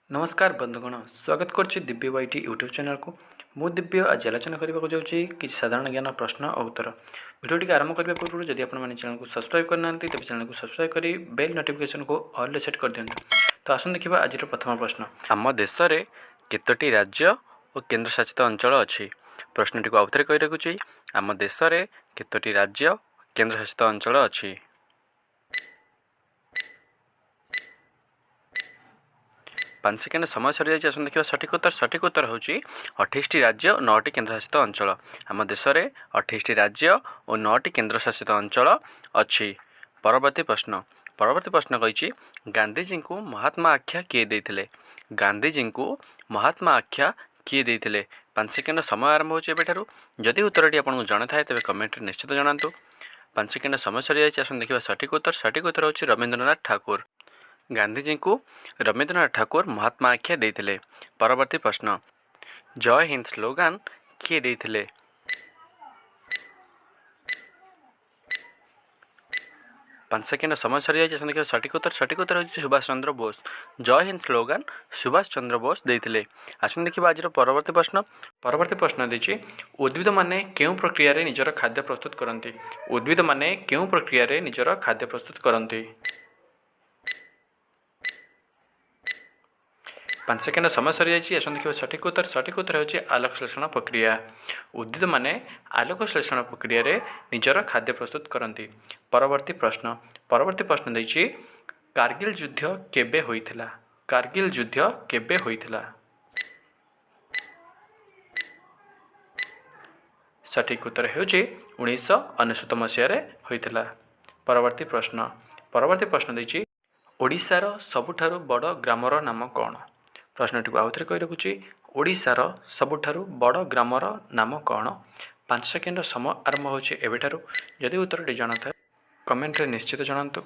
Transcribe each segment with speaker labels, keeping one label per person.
Speaker 1: नमस्कार बंधुगण स्वागत करुच्ची दिव्य वाईटी यूट्यूब चैनल को मु दिव्य आज आलोचना करने जाऊँगी कि साधारण ज्ञान प्रश्न और उत्तर भिडियो आरंभ करने पूर्व जदि आपने चैनल को सब्सक्राइब करना तेज चैनल को सब्सक्राइब कर बेल नोटिफिकेशन को ऑल रे सेट कर दिंतु। तो आसन देखा आज प्रथम प्रश्न आम देश में केतोटी राज्य और केन्द्रशासित अंचल अच्छी। प्रश्नटी को आउथरे कही रखुच्छी आम देश में केतोटी राज्य और केन्द्रशासित अंचल अच्छी। 5 सेकेंड समय सरी जाइए। आसन देखा सठिक उत्तर हूँ 28 राज्य और 9टी केन्द्रशासित अंचल। आम देश में 28 राज्य और 9टी केन्द्रशासित अंचल अच्छी। परवर्ती प्रश्न कही गांधीजी को महात्मा आख्या किए देते। गांधीजी को महात्मा आख्या किए देते। 5 सेकेंड समय आरंभ हो। जदि उत्तरटी आपको जन थाए तेज कमेंट निश्चित जनातु। 5 सेकेंड समय सरी जाइए। आसन देखा सठिक उत्तर हूँ रवींद्रनाथ ठाकुर। गांधीजी को रवींद्रनाथ ठाकुर महात्मा आख्या देते। परवर्ती प्रश्न जय हिंद स्लोगान किए देते। 5 सेकेंड समय सरी जाइए। देखिए सठिक उत्तर हूँ सुभाष चंद्र बोस। जय हिंद स्लोगान सुभाष चंद्र बोस देते। आसन देखिए आज परवर्ती प्रश्न देछि उद्भिद माने केउं प्रक्रिया रे निजर खाद्य प्रस्तुत करती। उद्भिद माने केउं प्रक्रिया रे निजर खाद्य प्रस्तुत करती। 5 सेकेंड समय सरी जाइए। आसन देखिए सठिक उत्तर हूँ आलोक श्लेषण प्रक्रिया। उद्भिद माने आलोक श्लेषण प्रक्रिया रे निजर खाद्य प्रस्तुत करती। परवर्ती प्रश्न देछि कारगिल युद्ध केबे होइथिला। कारगिल युद्ध केबे होइथिला। सठिक उत्तर हूँ 1999 मसीह होइथिला। परवर्ती प्रश्न देछि ओडिशार सबुठारु बड़ ग्रामर नाम कौन। प्रश्नटी को आउथरे कही रखुच्छी ओडिशार सबुठारु बड़ ग्रामर नाम कौन। 5 सेकेंड समय आरंभ होछि एबेठारु। जदि उत्तरटी जना थाए कमेंट रे निश्चित जनातु।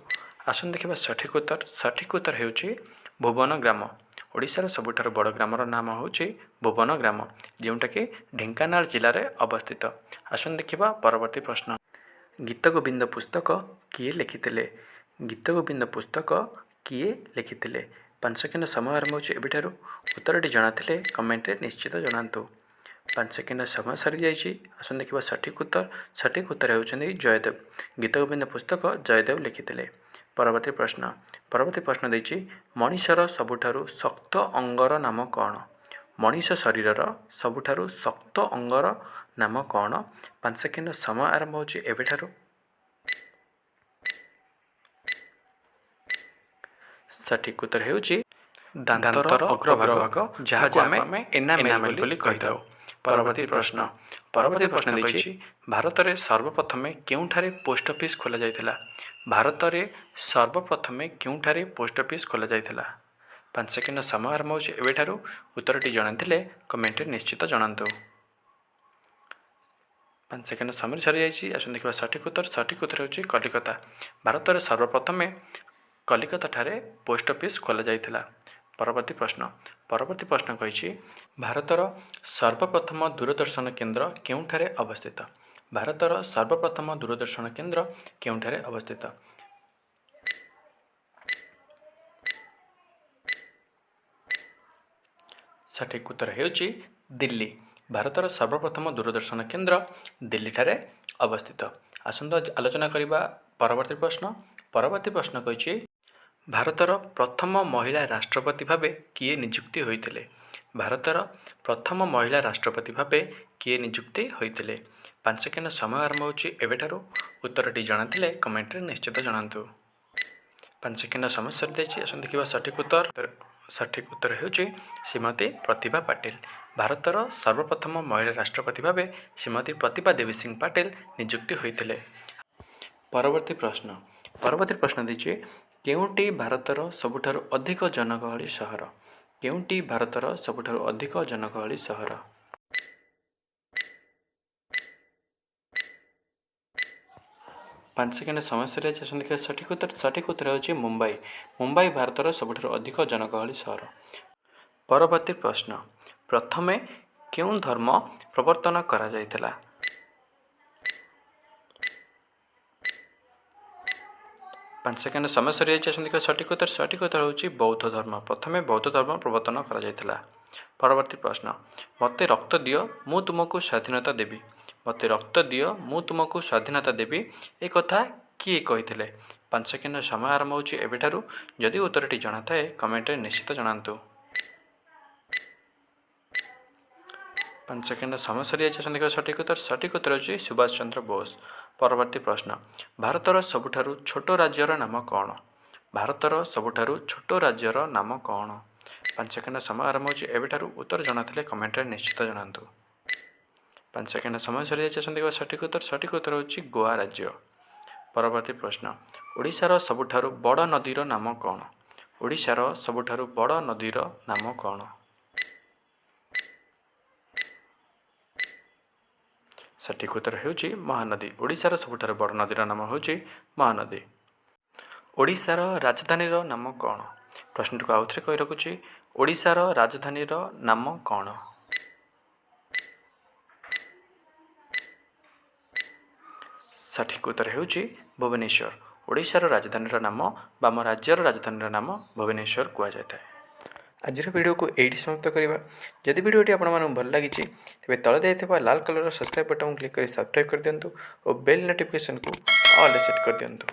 Speaker 1: आसन देखिबा सठिक उत्तर हेउछि भुवन ग्राम। ओडिशार सबुठारु बड़ ग्रामर नाम होछि भुवन ग्राम जोंटा कि ढेंकानाल जिले में अवस्थित। आसन देखिबा परवर्ती प्रश्न गीत गोविंद पुस्तक किए लिखिथिले। गीत गोविंद पुस्तक किए लिखिथिले। 5 सेकेंड समय आरंभ होछि एबिठारु। उत्तरटी जनाथिले कमेंट रे निश्चित जनातु। 5 सेकेंड समय सरी जाइछि। आसन देखिबा सठिक उत्तर हेउछन्ती जयदेव। गीत गोविंद पुस्तक जयदेव लिखिथिले। परवर्ती प्रश्न देछि मनीषर सबुठारु शक्त अंगर नाम कौन। मनीष शरीरर सबुठारु शक्त अंगर नाम कौन। 5 सेकेंड समय आरंभ होछि एबिठारु। सठिक उत्तर हेउछि दांतर अग्रभाग जहाँ आम एनामेल बोली कहिथाउ। परवर्ती प्रश्न देछि भारत में सर्वप्रथम केउठारे पोस्ट ऑफिस खोला जाइथिला। भारत में सर्वप्रथम केउठारे पोस्ट ऑफिस खोला जाइथिला। 5 सेकेंड समय आरंभ होछि एबेठारु। उत्तरटी जणाथिले कमेंट निश्चित जणांतु। 5 सेकेंड समय सरी जाइछि। आसन देखिबा सठिक उत्तर होछि कलिकता। भारत में सर्वप्रथम कलिकता ठारे पोस्ट ऑफिस खोला जाइथिला। परवर्ती प्रश्न कहिछि भारतर सर्वप्रथम दूरदर्शन केंद्र केउठारे अवस्थित। भारतर सर्वप्रथम दूरदर्शन केंद्र केउठारे अवस्थित। सठिक उत्तर हेउछि दिल्ली। भारतर सर्वप्रथम दूरदर्शन केंद्र दिल्ली ठारे अवस्थित। आसंत आलोचना करिबा परवर्ती प्रश्न कहिछि भारतर प्रथम महिला राष्ट्रपति भावे किए नियुक्ति होइतिले। भारतर प्रथम महिला राष्ट्रपति भावे किए नियुक्ति होइतिले। 5 सेकेंड समय आरंभ होछि एबेठारु। उत्तरटी जणाथिले कमेंट रे निश्चित जणांतु। 5 सेकेंड समय सरी जाइछि। आसन देखिबा सठिक उत्तर हेउछि श्रीमती प्रतिभा पाटिल। भारतर सर्वप्रथम महिला राष्ट्रपति भावे श्रीमती प्रतिभा देवी सिंह पाटिल नियुक्ति होइतिले। परवर्ती प्रश्न देछि केउंटी भारतर सबुठारु अधिक जनगहली सहर। केउंटी भारतर सबुठारु अधिक जनगहली सहर। 5 सेकेंड समय सरी जाइछि। सठिक उत्तर होछि मुंबई। मुंबई भारतर सबुठारु अधिक जनगहली सहर। परवर्ती प्रश्न प्रथमे केउं धर्म प्रवर्तन करा जाइथिला। ପାଞ୍ଚ ସେକେଣ୍ଡ ସମୟ ସରିଯାଇଛି। ଆସନ୍ତି ସଠିକ୍ ଉତ୍ତର ହେଉଛି ବୌଦ୍ଧ ଧର୍ମ। ପ୍ରଥମେ ବୌଦ୍ଧ ଧର୍ମ ପ୍ରବର୍ତ୍ତନ କରାଯାଇଥିଲା। ପରବର୍ତ୍ତୀ ପ୍ରଶ୍ନ, ମୋତେ ରକ୍ତ ଦିଅ ମୁଁ ତୁମକୁ ସ୍ୱାଧୀନତା ଦେବି। ମୋତେ ରକ୍ତ ଦିଅ ମୁଁ ତୁମକୁ ସ୍ୱାଧୀନତା ଦେବି, ଏ କଥା କିଏ କହିଥିଲେ? ପାଞ୍ଚ ସେକେଣ୍ଡ ସମୟ ଆରମ୍ଭ ହେଉଛି ଏବେଠାରୁ। ଯଦି ଉତ୍ତରଟି ଜଣାଥାଏ କମେଣ୍ଟରେ ନିଶ୍ଚିତ ଜଣାନ୍ତୁ। ପାଞ୍ଚ ସେକେଣ୍ଡ ସମୟ ସରିଯାଇଛି। ଆସନ୍ତି ସଠିକ୍ ଉତ୍ତର ହେଉଛି ସୁଭାଷ ଚନ୍ଦ୍ର ବୋଷ। ପରବର୍ତ୍ତୀ ପ୍ରଶ୍ନ, ଭାରତର ସବୁଠାରୁ ଛୋଟ ରାଜ୍ୟର ନାମ କ'ଣ? ଭାରତର ସବୁଠାରୁ ଛୋଟ ରାଜ୍ୟର ନାମ କ'ଣ? ପାଞ୍ଚ ସେକେଣ୍ଡ ସମୟ ଆରମ୍ଭ ହେଉଛି ଏବେଠାରୁ। ଉତ୍ତର ଜଣାଥିଲେ କମେଣ୍ଟରେ ନିଶ୍ଚିତ ଜଣାନ୍ତୁ। ପାଞ୍ଚ ସେକେଣ୍ଡ ସମୟ ସରିଯାଇଛି। ଆସନ୍ତି ସଠିକ୍ ଉତ୍ତର ହେଉଛି ଗୋଆ ରାଜ୍ୟ। ପରବର୍ତ୍ତୀ ପ୍ରଶ୍ନ, ଓଡ଼ିଶାର ସବୁଠାରୁ ବଡ଼ ନଦୀର ନାମ କ'ଣ? ଓଡ଼ିଶାର ସବୁଠାରୁ ବଡ଼ ନଦୀର ନାମ କ'ଣ? ସଠିକ୍ ଉତ୍ତର ହେଉଛି ମହାନଦୀ। ଓଡ଼ିଶାର ସବୁଠାରୁ ବଡ଼ ନଦୀର ନାମ ହେଉଛି ମହାନଦୀ। ଓଡ଼ିଶାର ରାଜଧାନୀର ନାମ କ'ଣ? ପ୍ରଶ୍ନଟିକୁ ଆଉଥରେ କହି ରଖୁଛି, ଓଡ଼ିଶାର ରାଜଧାନୀର ନାମ କ'ଣ? ସଠିକ୍ ଉତ୍ତର ହେଉଛି ଭୁବନେଶ୍ୱର। ଓଡ଼ିଶାର ରାଜଧାନୀର ନାମ ବା ଆମ ରାଜ୍ୟର ରାଜଧାନୀର ନାମ ଭୁବନେଶ୍ୱର କୁହାଯାଇଥାଏ। ଆଜିର ଭିଡ଼ିଓକୁ ଏଇଠି ସମାପ୍ତ କରିବା। ଯଦି ଭିଡ଼ିଓଟି ଆପଣମାନଙ୍କୁ ଭଲ ଲାଗିଛି ତେବେ ତଳେ ଦେଇଥିବା ଲାଲ କଲରର ସବସ୍କ୍ରାଇବ୍ ବଟନ୍ କ୍ଲିକ୍ କରି ସବସ୍କ୍ରାଇବ୍ କରିଦିଅନ୍ତୁ ଓ ବେଲ୍ ନୋଟିଫିକେସନ୍କୁ ଅଲ୍ରେ ସେଟ୍ କରିଦିଅନ୍ତୁ।